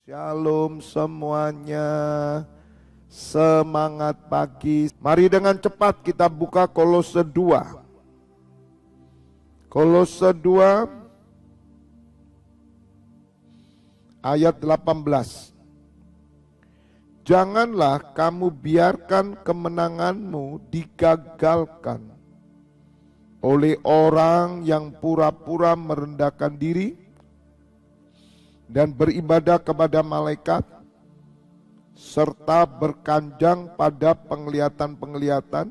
Shalom semuanya, semangat pagi. Mari dengan cepat kita buka Kolose 2. Kolose 2 ayat 18. Janganlah kamu biarkan kemenanganmu digagalkan oleh orang yang pura-pura merendahkan diri dan beribadah kepada malaikat, serta berkanjang pada penglihatan-penglihatan,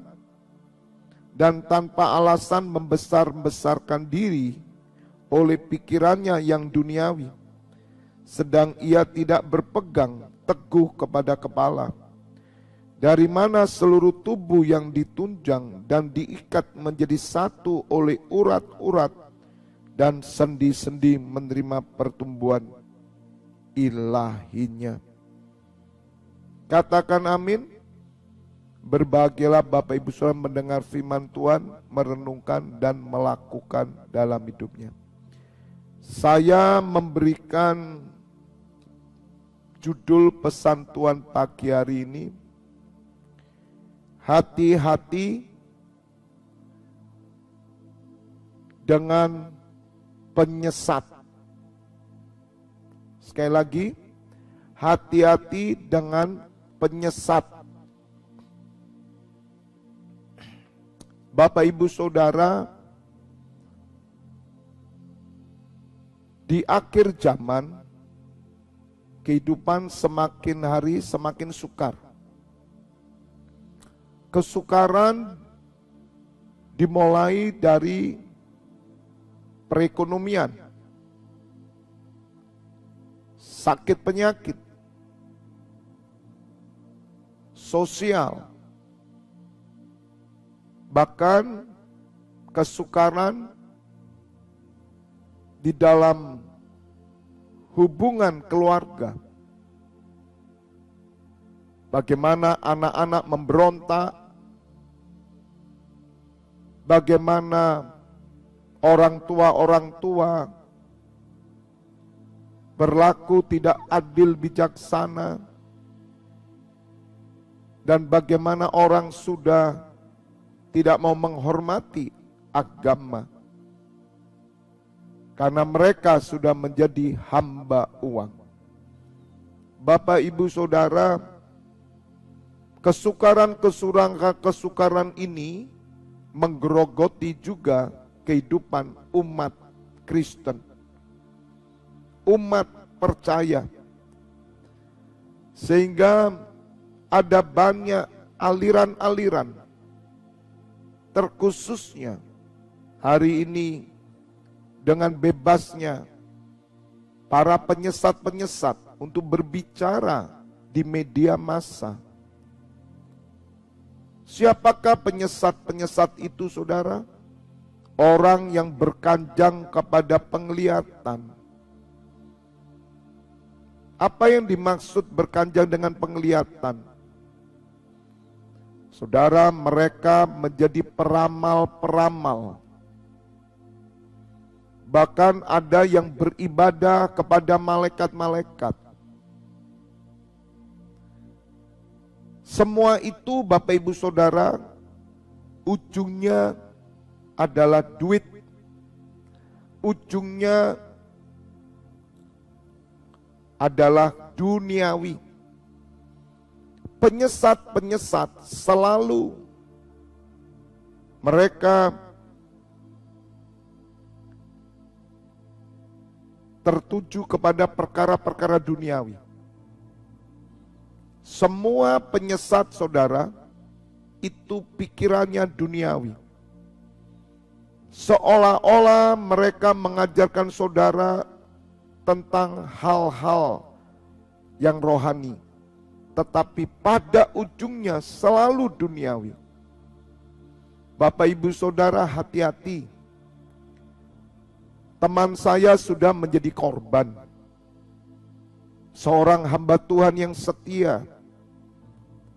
dan tanpa alasan membesar-besarkan diri oleh pikirannya yang duniawi, sedang ia tidak berpegang teguh kepada kepala, dari mana seluruh tubuh yang ditunjang dan diikat menjadi satu oleh urat-urat dan sendi-sendi menerima pertumbuhan ilahinya. Katakan amin. Berbahagialah Bapak Ibu Saudara mendengar firman Tuhan, merenungkan dan melakukan dalam hidupnya. Saya memberikan judul pesan Tuhan pagi hari ini, hati-hati dengan penyesat. Sekali lagi, hati-hati dengan penyesat. Bapak Ibu Saudara, di akhir zaman, kehidupan semakin hari semakin sukar. Kesukaran dimulai dari perekonomian, sakit penyakit, sosial, bahkan kesukaran di dalam hubungan keluarga. Bagaimana anak-anak memberontak, bagaimana orang tua berlaku tidak adil bijaksana, dan bagaimana orang sudah tidak mau menghormati agama karena mereka sudah menjadi hamba uang. Bapak Ibu Saudara, kesukaran ini menggerogoti juga kehidupan umat Kristen, umat percaya, sehingga ada banyak aliran-aliran, terkhususnya hari ini dengan bebasnya para penyesat-penyesat untuk berbicara di media massa. Siapakah penyesat-penyesat itu, saudara? Orang yang berkanjang kepada penglihatan. Apa yang dimaksud berkanjang dengan penglihatan? Saudara, mereka menjadi peramal-peramal. Bahkan ada yang beribadah kepada malaikat-malaikat. Semua itu Bapak Ibu Saudara, ujungnya adalah duit. Ujungnya adalah duniawi. Penyesat-penyesat selalu mereka tertuju kepada perkara-perkara duniawi. Semua penyesat, saudara, itu pikirannya duniawi. Seolah-olah mereka mengajarkan saudara tentang hal-hal yang rohani, tetapi pada ujungnya selalu duniawi. Bapak Ibu Saudara, hati-hati. Teman saya sudah menjadi korban. Seorang hamba Tuhan yang setia,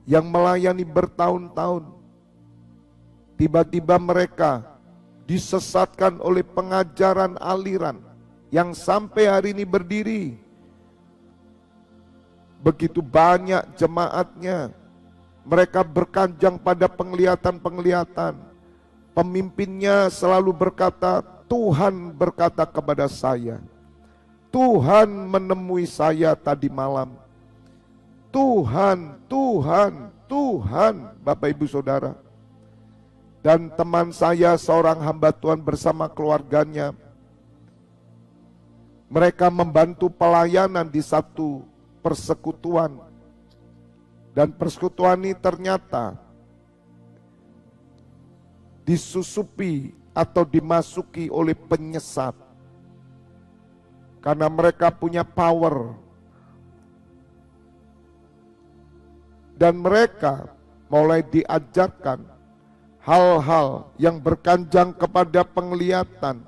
yang melayani bertahun-tahun. Tiba-tiba mereka disesatkan oleh pengajaran aliran yang sampai hari ini berdiri begitu banyak jemaatnya. Mereka berkanjang pada penglihatan-penglihatan. Pemimpinnya selalu berkata, Tuhan berkata kepada saya. Tuhan menemui saya tadi malam. Tuhan, Tuhan, Tuhan, Bapak Ibu Saudara. Dan teman saya seorang hamba Tuhan bersama keluarganya. Mereka membantu pelayanan di satu persekutuan. Dan persekutuan ini ternyata disusupi atau dimasuki oleh penyesat. Karena mereka punya power. Dan mereka mulai diajarkan hal-hal yang berkanjang kepada penglihatan.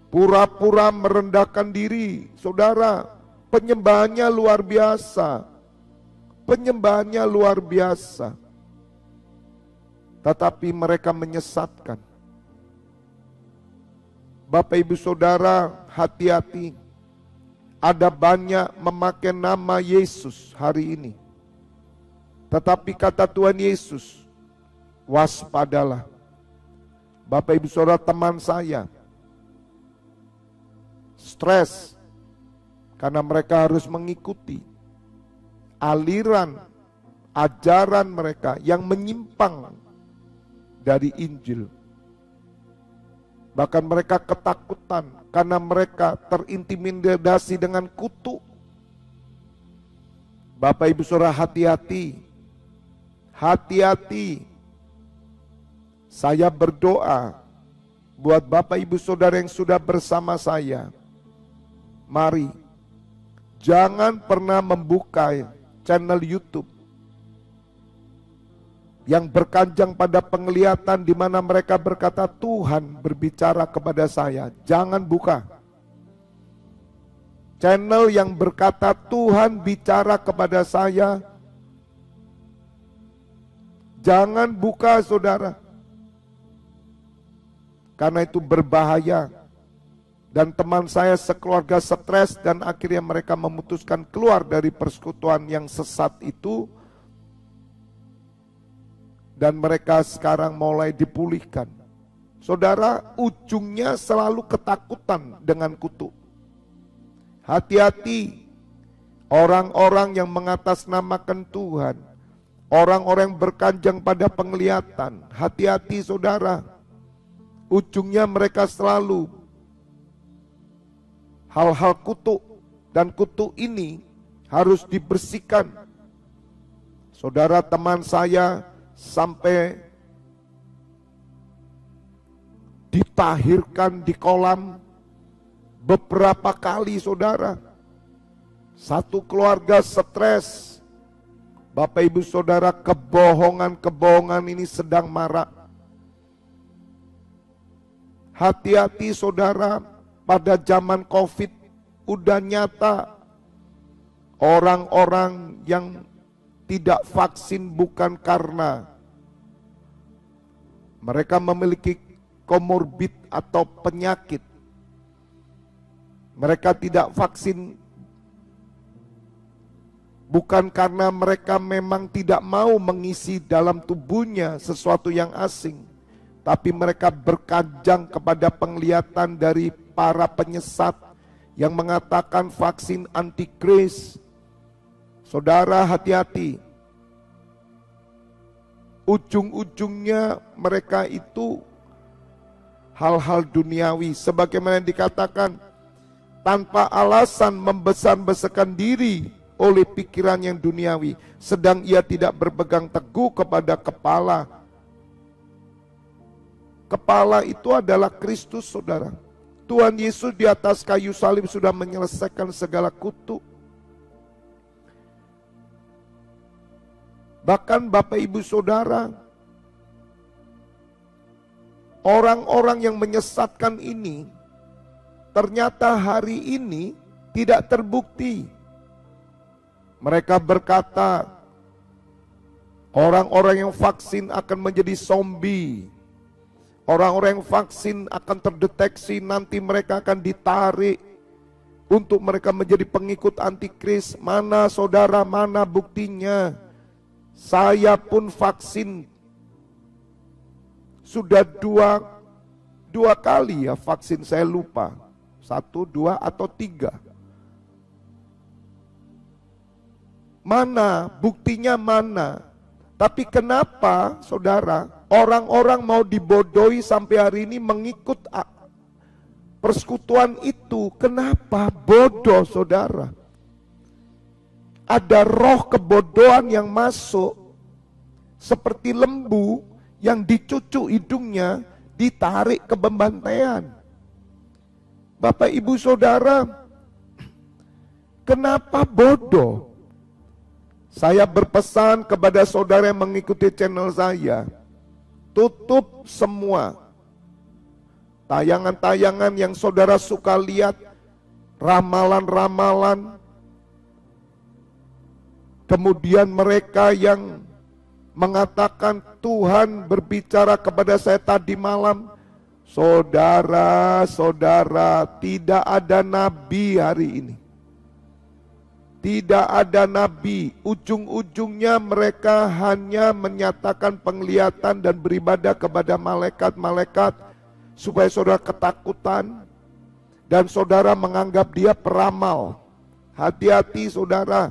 Pura-pura merendahkan diri, saudara. Penyembahannya luar biasa. Penyembahannya luar biasa. Tetapi mereka menyesatkan. Bapak Ibu Saudara, hati-hati. Ada banyak memakai nama Yesus hari ini. Tetapi kata Tuhan Yesus, waspadalah. Bapak Ibu Saudara, teman saya stres karena mereka harus mengikuti aliran ajaran mereka yang menyimpang dari Injil. Bahkan mereka ketakutan karena mereka terintimidasi dengan kutuk. Bapak Ibu Saudara, hati-hati. Hati-hati. Saya berdoa buat Bapak Ibu Saudara yang sudah bersama saya. Mari, jangan pernah membuka channel YouTube yang berkanjang pada penglihatan di mana mereka berkata, Tuhan berbicara kepada saya. Jangan buka. Channel yang berkata, Tuhan bicara kepada saya. Jangan buka, saudara. Karena itu berbahaya. Dan teman saya sekeluarga stres dan akhirnya mereka memutuskan keluar dari persekutuan yang sesat itu. Dan mereka sekarang mulai dipulihkan. Saudara, ujungnya selalu ketakutan dengan kutuk. Hati-hati orang-orang yang mengatasnamakan Tuhan. Orang-orang yang berkanjang pada penglihatan. Hati-hati saudara. Ujungnya mereka selalu hal-hal kutuk, dan kutuk ini harus dibersihkan. Saudara, teman saya sampai ditahirkan di kolam beberapa kali, saudara. Satu keluarga stres. Bapak Ibu Saudara, kebohongan-kebohongan ini sedang marak. Hati-hati saudara. Pada zaman COVID udah nyata orang-orang yang tidak vaksin bukan karena mereka memiliki komorbid atau penyakit. Mereka tidak vaksin bukan karena mereka memang tidak mau mengisi dalam tubuhnya sesuatu yang asing. Tapi mereka berkanjang kepada penglihatan dari para penyesat yang mengatakan vaksin antikris. Saudara, hati-hati. Ujung-ujungnya mereka itu hal-hal duniawi. Sebagaimana dikatakan, tanpa alasan membesar-besarkan diri oleh pikiran yang duniawi. Sedang ia tidak berpegang teguh kepada kepala. Kepala itu adalah Kristus, saudara. Tuhan Yesus di atas kayu salib sudah menyelesaikan segala kutuk. Bahkan Bapak Ibu Saudara, orang-orang yang menyesatkan ini ternyata hari ini tidak terbukti. Mereka berkata, orang-orang yang vaksin akan menjadi zombie. Orang-orang yang vaksin akan terdeteksi, nanti mereka akan ditarik untuk mereka menjadi pengikut antikris. Mana saudara, mana buktinya? Saya pun vaksin sudah dua kali ya vaksin, saya lupa 1, 2 atau 3. Mana buktinya, mana? Tapi kenapa saudara orang-orang mau dibodohi sampai hari ini mengikut persekutuan itu? Kenapa bodoh saudara? Ada roh kebodohan yang masuk seperti lembu yang dicucuk hidungnya, ditarik ke pembantaian. Bapak ibu saudara, kenapa bodoh? Saya berpesan kepada saudara yang mengikuti channel saya, tutup semua tayangan-tayangan yang saudara suka lihat, ramalan-ramalan, kemudian mereka yang mengatakan Tuhan berbicara kepada saya tadi malam. Saudara-saudara, tidak ada nabi hari ini. Tidak ada nabi. Ujung-ujungnya mereka hanya menyatakan penglihatan dan beribadah kepada malaikat-malaikat supaya saudara ketakutan dan saudara menganggap dia peramal. Hati-hati saudara.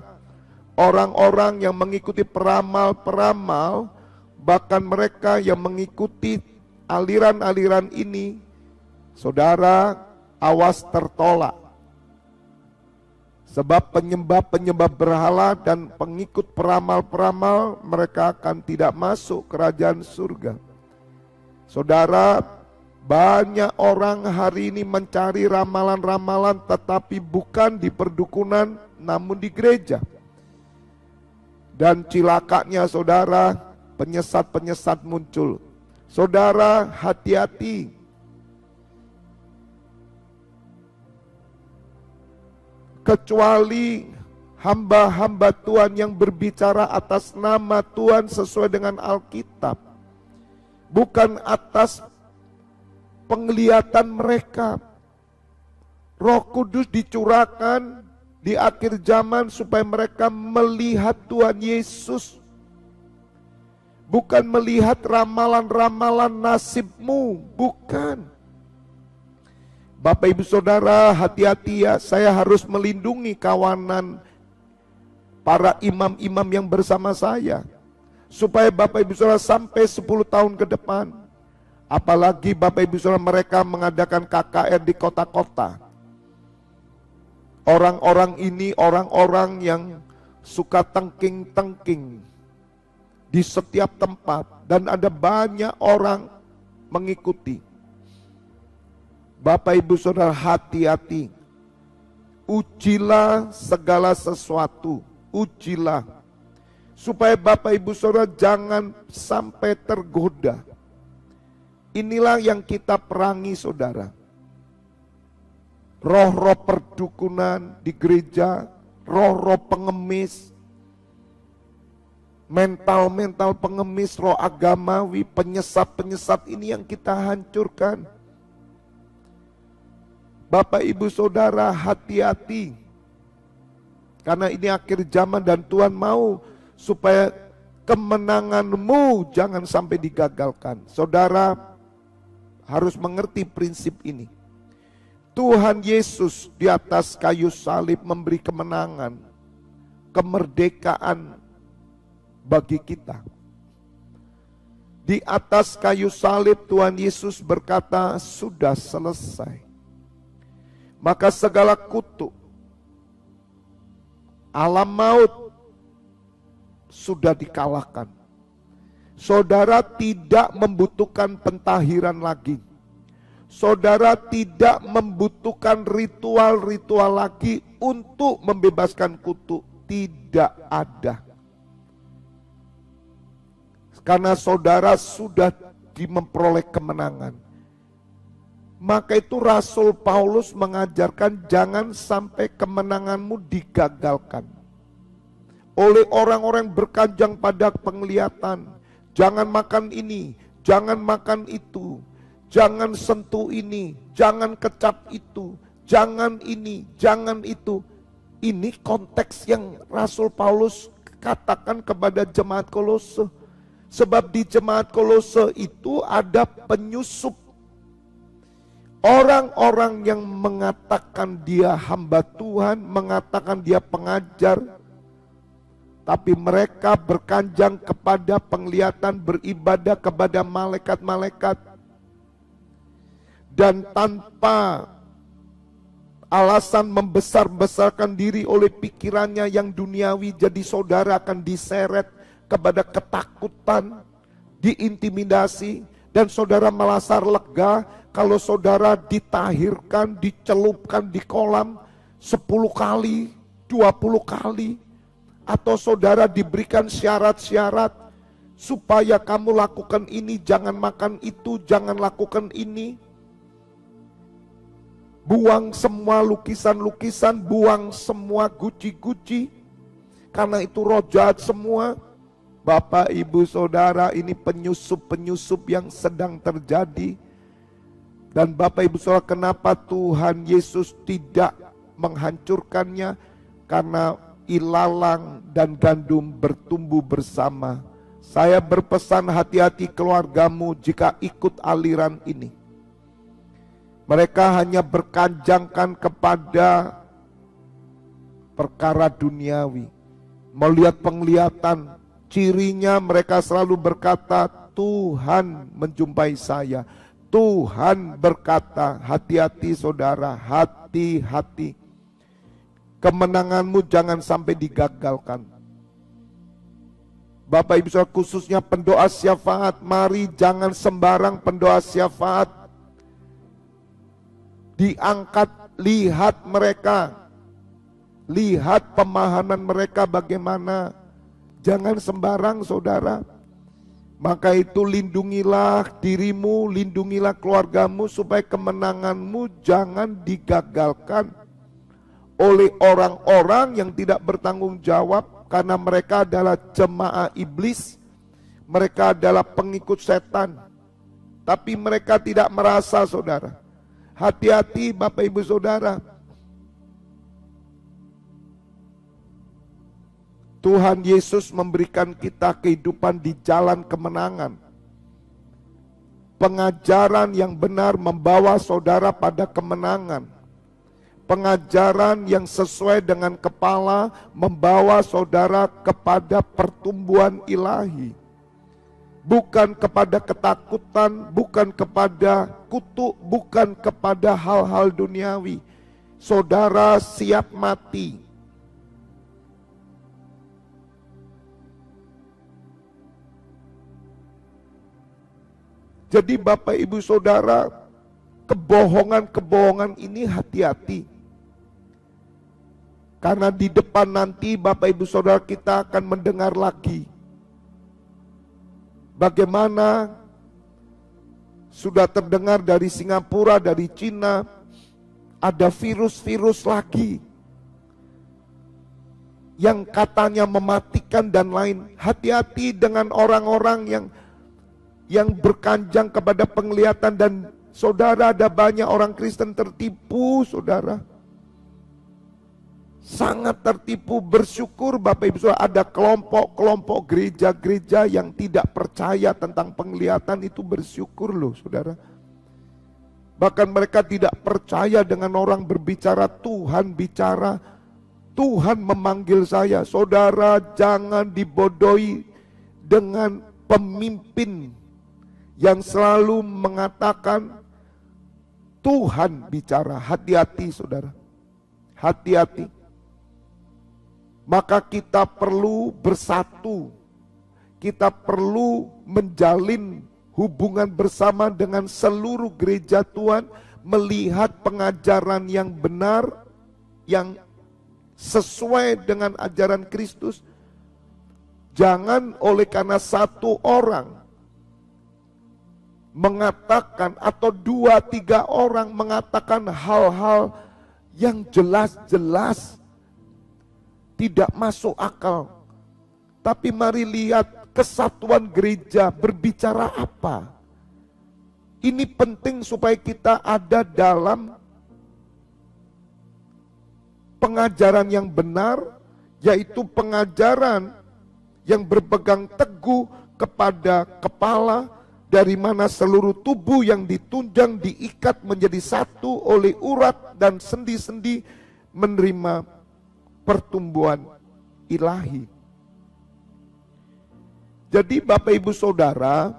Orang-orang yang mengikuti peramal-peramal, bahkan mereka yang mengikuti aliran-aliran ini, saudara, awas tertolak. Sebab penyembah-penyembah berhala dan pengikut peramal-peramal, mereka akan tidak masuk kerajaan surga. Saudara, banyak orang hari ini mencari ramalan-ramalan, tetapi bukan di perdukunan, namun di gereja. Dan cilakanya saudara, penyesat-penyesat muncul. Saudara, hati-hati. Kecuali hamba-hamba Tuhan yang berbicara atas nama Tuhan sesuai dengan Alkitab, bukan atas penglihatan mereka. Roh Kudus dicurahkan di akhir zaman supaya mereka melihat Tuhan Yesus, bukan melihat ramalan-ramalan nasibmu, bukan. Bapak ibu saudara, hati-hati ya, saya harus melindungi kawanan para imam-imam yang bersama saya, supaya Bapak ibu saudara sampai 10 tahun ke depan, apalagi Bapak ibu saudara mereka mengadakan KKR di kota-kota. Orang-orang ini orang-orang yang suka tengking-tengking di setiap tempat, dan ada banyak orang mengikuti. Bapak ibu saudara, hati-hati. Ujilah segala sesuatu, ujilah. Supaya Bapak ibu saudara jangan sampai tergoda. Inilah yang kita perangi saudara. Roh-roh perdukunan di gereja, roh-roh pengemis, mental-mental pengemis, roh agamawi, penyesat-penyesat ini yang kita hancurkan. Bapak ibu saudara, hati-hati. Karena ini akhir zaman dan Tuhan mau supaya kemenanganmu jangan sampai digagalkan. Saudara harus mengerti prinsip ini. Tuhan Yesus di atas kayu salib memberi kemenangan, kemerdekaan bagi kita. Di atas kayu salib Tuhan Yesus berkata, sudah selesai. Maka segala kutuk, alam maut sudah dikalahkan. Saudara tidak membutuhkan pentahiran lagi. Saudara tidak membutuhkan ritual-ritual lagi untuk membebaskan kutuk. Tidak ada. Karena saudara sudah memperoleh kemenangan. Maka itu Rasul Paulus mengajarkan jangan sampai kemenanganmu digagalkan oleh orang-orang berkajang pada penglihatan. Jangan makan ini, jangan makan itu, jangan sentuh ini, jangan kecap itu, jangan ini, jangan itu. Ini konteks yang Rasul Paulus katakan kepada jemaat Kolose. Sebab di jemaat Kolose itu ada penyusup. Orang-orang yang mengatakan dia hamba Tuhan, mengatakan dia pengajar, tapi mereka berkanjang kepada penglihatan, beribadah kepada malaikat-malaikat. Dan tanpa alasan membesar-besarkan diri oleh pikirannya yang duniawi, jadi saudara akan diseret kepada ketakutan, diintimidasi, dan saudara merasa lega kalau saudara ditahirkan, dicelupkan di kolam 10 kali, 20 kali. Atau saudara diberikan syarat-syarat supaya kamu lakukan ini, jangan makan itu, jangan lakukan ini. Buang semua lukisan-lukisan, buang semua guci-guci. Karena itu roh jahat semua. Bapak, ibu, saudara, ini penyusup-penyusup yang sedang terjadi. Dan Bapak Ibu Saudara, kenapa Tuhan Yesus tidak menghancurkannya? Karena ilalang dan gandum bertumbuh bersama. Saya berpesan, hati-hati keluargamu jika ikut aliran ini. Mereka hanya berkanjangkan kepada perkara duniawi. Melihat penglihatan, cirinya mereka selalu berkata, Tuhan menjumpai saya. Tuhan berkata, hati-hati saudara, hati-hati. Kemenanganmu jangan sampai digagalkan. Bapak Ibu Saudara, khususnya pendoa syafaat, mari jangan sembarang pendoa syafaat diangkat. Lihat mereka, lihat pemahaman mereka bagaimana. Jangan sembarang saudara. Maka itu lindungilah dirimu, lindungilah keluargamu supaya kemenanganmu jangan digagalkan oleh orang-orang yang tidak bertanggung jawab, karena mereka adalah jemaah iblis, mereka adalah pengikut setan. Tapi mereka tidak merasa saudara. Hati-hati Bapak Ibu Saudara. Tuhan Yesus memberikan kita kehidupan di jalan kemenangan. Pengajaran yang benar membawa saudara pada kemenangan. Pengajaran yang sesuai dengan kepala membawa saudara kepada pertumbuhan ilahi. Bukan kepada ketakutan, bukan kepada kutuk, bukan kepada hal-hal duniawi. Saudara siap mati. Jadi Bapak Ibu Saudara, kebohongan-kebohongan ini hati-hati. Karena di depan nanti Bapak Ibu Saudara kita akan mendengar lagi. Bagaimana sudah terdengar dari Singapura, dari Cina, ada virus-virus lagi. Yang katanya mematikan dan lain. Hati-hati dengan orang-orang yang berkanjang kepada penglihatan, dan saudara ada banyak orang Kristen tertipu saudara. Sangat tertipu. Bersyukur Bapak Ibu Saudara ada kelompok-kelompok gereja-gereja yang tidak percaya tentang penglihatan, itu bersyukur loh saudara. Bahkan mereka tidak percaya dengan orang berbicara, Tuhan bicara, Tuhan memanggil saya. Saudara jangan dibodohi dengan pemimpin yang selalu mengatakan Tuhan bicara. Hati-hati saudara, hati-hati. Maka kita perlu bersatu, kita perlu menjalin hubungan bersama dengan seluruh gereja Tuhan, melihat pengajaran yang benar, yang sesuai dengan ajaran Kristus. Jangan oleh karena satu orang mengatakan atau 2-3 orang mengatakan hal-hal yang jelas-jelas tidak masuk akal. Tapi mari lihat kesatuan gereja berbicara apa. Ini penting supaya kita ada dalam pengajaran yang benar, yaitu pengajaran yang berpegang teguh kepada kepala, dari mana seluruh tubuh yang ditunjang diikat menjadi satu oleh urat dan sendi-sendi menerima pertumbuhan ilahi. Jadi Bapak Ibu Saudara,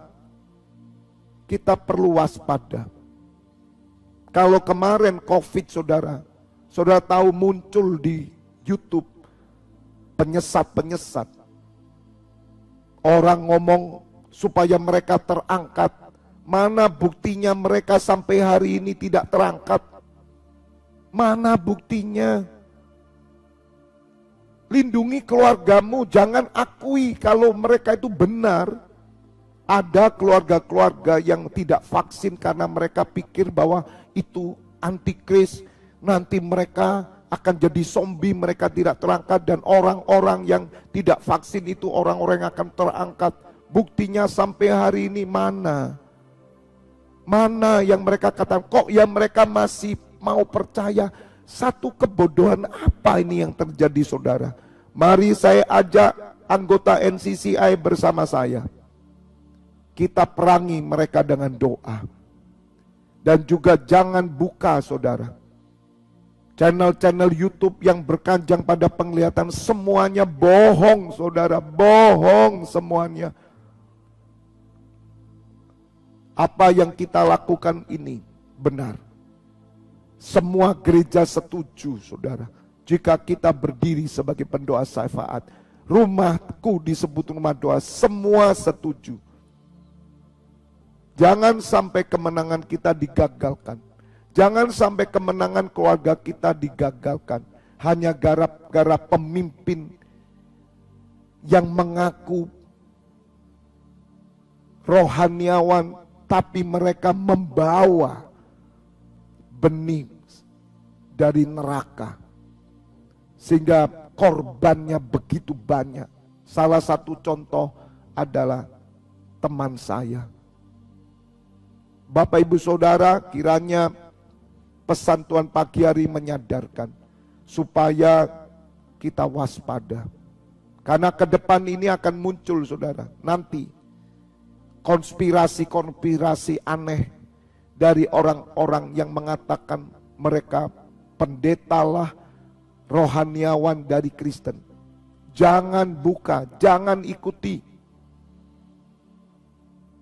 kita perlu waspada. Kalau kemarin COVID saudara tahu muncul di YouTube penyesat-penyesat. Orang ngomong supaya mereka terangkat. Mana buktinya mereka sampai hari ini tidak terangkat? Mana buktinya? Lindungi keluargamu, jangan akui kalau mereka itu benar. Ada keluarga-keluarga yang tidak vaksin karena mereka pikir bahwa itu antikris. Nanti mereka akan jadi zombie, mereka tidak terangkat. Dan orang-orang yang tidak vaksin itu orang-orang yang akan terangkat. Buktinya sampai hari ini mana? Mana yang mereka katakan, kok ya mereka masih mau percaya? Satu kebodohan apa ini yang terjadi saudara? Mari saya ajak anggota NCCI bersama saya. Kita perangi mereka dengan doa. Dan juga jangan buka saudara channel-channel YouTube yang berkanjang pada penglihatan. Semuanya bohong saudara, bohong semuanya. Apa yang kita lakukan ini benar. Semua gereja setuju saudara. Jika kita berdiri sebagai pendoa syafaat, rumahku disebut rumah doa, semua setuju. Jangan sampai kemenangan kita digagalkan. Jangan sampai kemenangan keluarga kita digagalkan. Hanya gara-gara pemimpin yang mengaku rohaniawan, tapi mereka membawa benih dari neraka. Sehingga korbannya begitu banyak. Salah satu contoh adalah teman saya. Bapak Ibu Saudara, kiranya pesan Tuhan pagi hari menyadarkan supaya kita waspada. Karena ke depan ini akan muncul saudara, nanti konspirasi-konspirasi aneh dari orang-orang yang mengatakan mereka pendetalah, rohaniawan dari Kristen. Jangan buka, jangan ikuti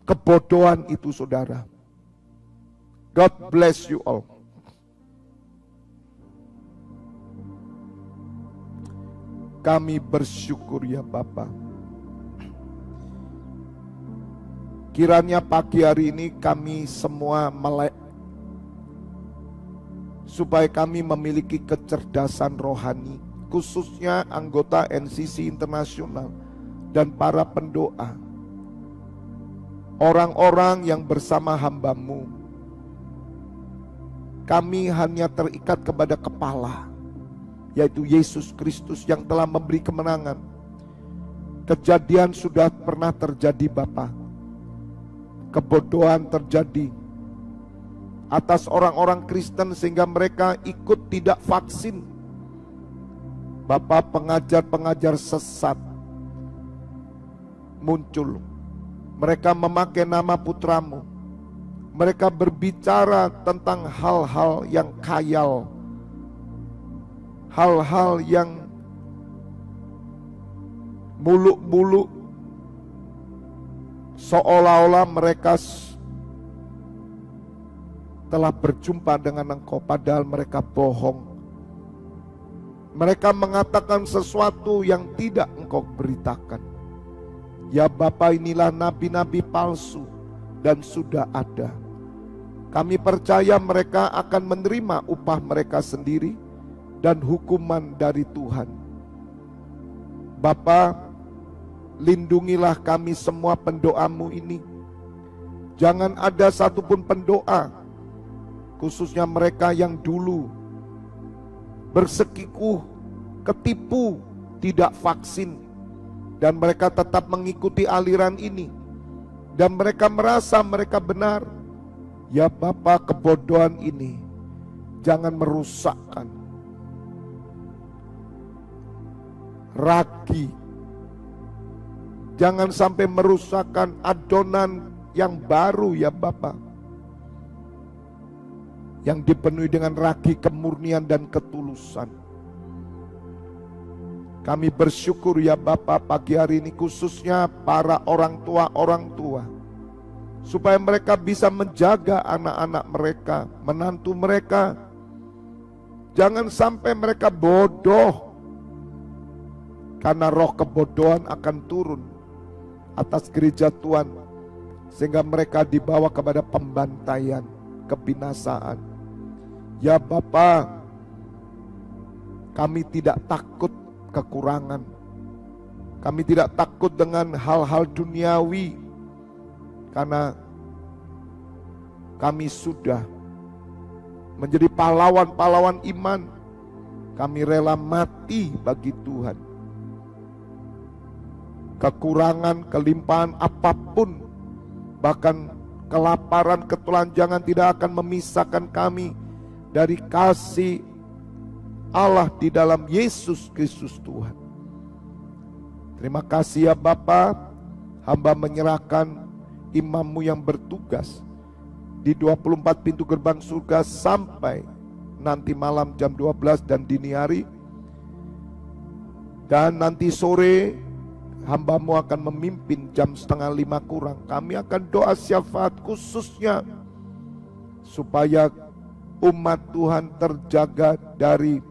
kebodohan itu saudara. God bless you all. Kami bersyukur ya Bapa. Kiranya pagi hari ini kami semua melek, supaya kami memiliki kecerdasan rohani, khususnya anggota NCC Internasional dan para pendoa. Orang-orang yang bersama hamba-Mu. Kami hanya terikat kepada kepala, yaitu Yesus Kristus yang telah memberi kemenangan. Kejadian sudah pernah terjadi Bapa. Kebodohan terjadi atas orang-orang Kristen sehingga mereka ikut tidak vaksin. Bapa, pengajar-pengajar sesat muncul. Mereka memakai nama putra-Mu. Mereka berbicara tentang hal-hal yang khayal, hal-hal yang muluk-muluk, seolah-olah mereka telah berjumpa dengan Engkau, padahal mereka bohong. Mereka mengatakan sesuatu yang tidak Engkau beritakan. Ya Bapa, inilah nabi-nabi palsu dan sudah ada. Kami percaya mereka akan menerima upah mereka sendiri dan hukuman dari Tuhan. Bapa, lindungilah kami semua pendoa-Mu ini. Jangan ada satupun pendoa, khususnya mereka yang dulu bersikukuh, ketipu, tidak vaksin, dan mereka tetap mengikuti aliran ini, dan mereka merasa mereka benar. Ya Bapa, kebodohan ini jangan merusakkan ragi. Jangan sampai merusakkan adonan yang baru ya Bapa, yang dipenuhi dengan ragi kemurnian dan ketulusan. Kami bersyukur ya Bapa pagi hari ini, khususnya para orang tua, supaya mereka bisa menjaga anak-anak mereka, menantu mereka. Jangan sampai mereka bodoh, karena roh kebodohan akan turun atas gereja Tuhan, sehingga mereka dibawa kepada pembantaian, kebinasaan. Ya Bapa, kami tidak takut kekurangan. Kami tidak takut dengan hal-hal duniawi, karena kami sudah menjadi pahlawan-pahlawan iman. Kami rela mati bagi Tuhan. Kekurangan, kelimpahan apapun, bahkan kelaparan, ketelanjangan tidak akan memisahkan kami dari kasih Allah di dalam Yesus Kristus Tuhan. Terima kasih ya Bapa, hamba menyerahkan imammu yang bertugas di 24 pintu gerbang surga sampai nanti malam jam 12 dan dini hari. Dan nanti sore hambamu akan memimpin jam 4:30 kurang. Kami akan doa syafaat khususnya supaya umat Tuhan terjaga dari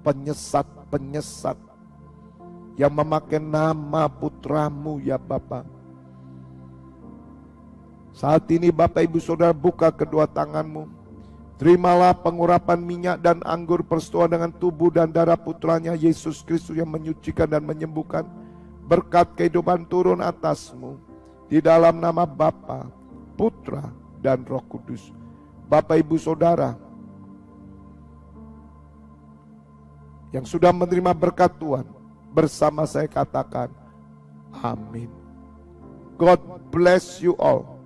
penyesat-penyesat yang memakai nama putramu ya Bapa. Saat ini Bapak Ibu Saudara, buka kedua tanganmu. Terimalah pengurapan minyak dan anggur persetujuan dengan tubuh dan darah putranya Yesus Kristus yang menyucikan dan menyembuhkan. Berkat kehidupan turun atasmu di dalam nama Bapa, Putra, dan Roh Kudus. Bapak Ibu Saudara yang sudah menerima berkat Tuhan, bersama saya katakan amin. God bless you all.